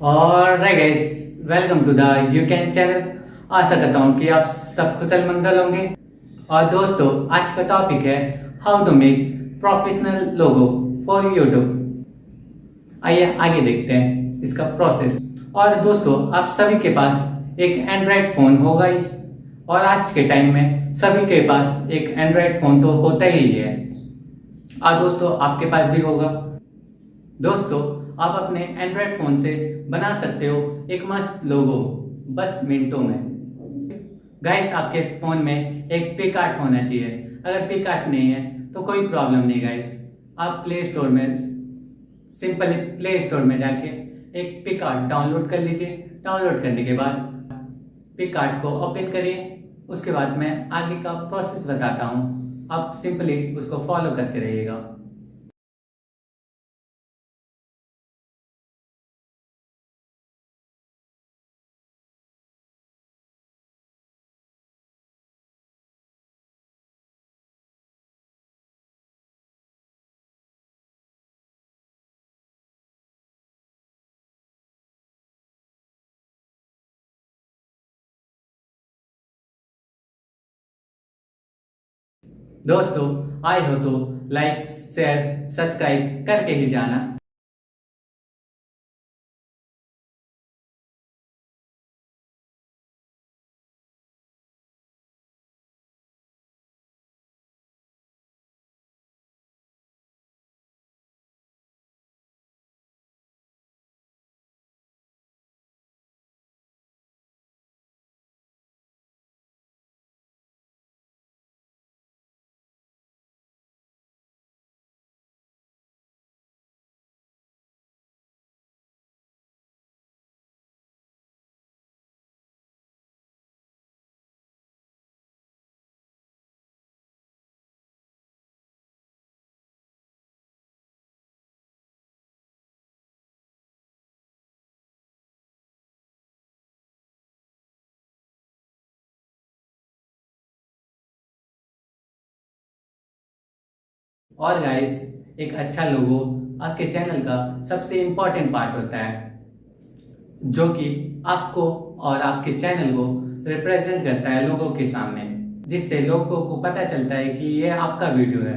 और guys, welcome to the you can channel. आशा करता हूँ कि आप सब कुशल मंगल होंगे। और दोस्तों, आज का टॉपिक है how to make professional logo for YouTube. आइए आगे देखते हैं इसका प्रोसेस। और दोस्तों, आप सभी के पास एक एंड्रॉयड फ़ोन होगा ही, और आज के टाइम में सभी के पास एक एंड्रॉयड फ़ोन तो होता ही है। और दोस्तों, आपके पास भी होगा। दोस्तों, आप अपने एंड्रॉयड फ़ोन से बना सकते हो एक मस्त लोगो, बस मिनटों में। गाइस, आपके फ़ोन में एक पिक आर्ट होना चाहिए। अगर पिक आर्ट नहीं है तो कोई प्रॉब्लम नहीं गाइस। आप प्ले स्टोर में सिंपली प्ले स्टोर में जाके एक पिक आर्ट डाउनलोड कर लीजिए। डाउनलोड करने के बाद पिक आर्ट को ओपन करिए। उसके बाद मैं आगे का प्रोसेस बताता हूँ, आप सिंपली उसको फॉलो करते रहिएगा। दोस्तों, आए हो तो लाइक शेयर सब्सक्राइब करके ही जाना। और गाइस, एक अच्छा लोगो आपके चैनल का सबसे इम्पोर्टेंट पार्ट होता है, जो कि आपको और आपके चैनल को रिप्रेजेंट करता है लोगों के सामने, जिससे लोगों को पता चलता है कि ये आपका वीडियो है।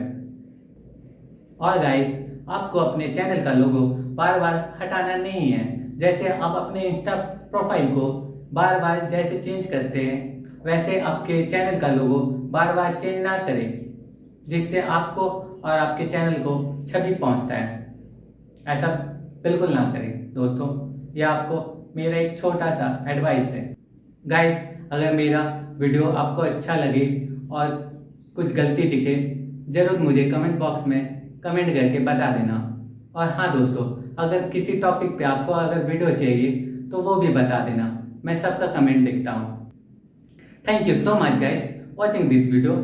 और गाइस, आपको अपने चैनल का लोगो बार बार हटाना नहीं है। जैसे आप अपने इंस्टा प्रोफाइल को बार बार जैसे चेंज करते हैं, वैसे आपके चैनल का लोगो बार बार चेंज ना करें, जिससे आपको और आपके चैनल को छवि पहुंचता है। ऐसा बिल्कुल ना करें दोस्तों। यह आपको मेरा एक छोटा सा एडवाइस है। गाइस, अगर मेरा वीडियो आपको अच्छा लगे और कुछ गलती दिखे, ज़रूर मुझे कमेंट बॉक्स में कमेंट करके बता देना। और हाँ दोस्तों, अगर किसी टॉपिक पे आपको अगर वीडियो चाहिए तो वो भी बता देना। मैं सबका कमेंट देखता हूँ। Thank you so much guys watching this video.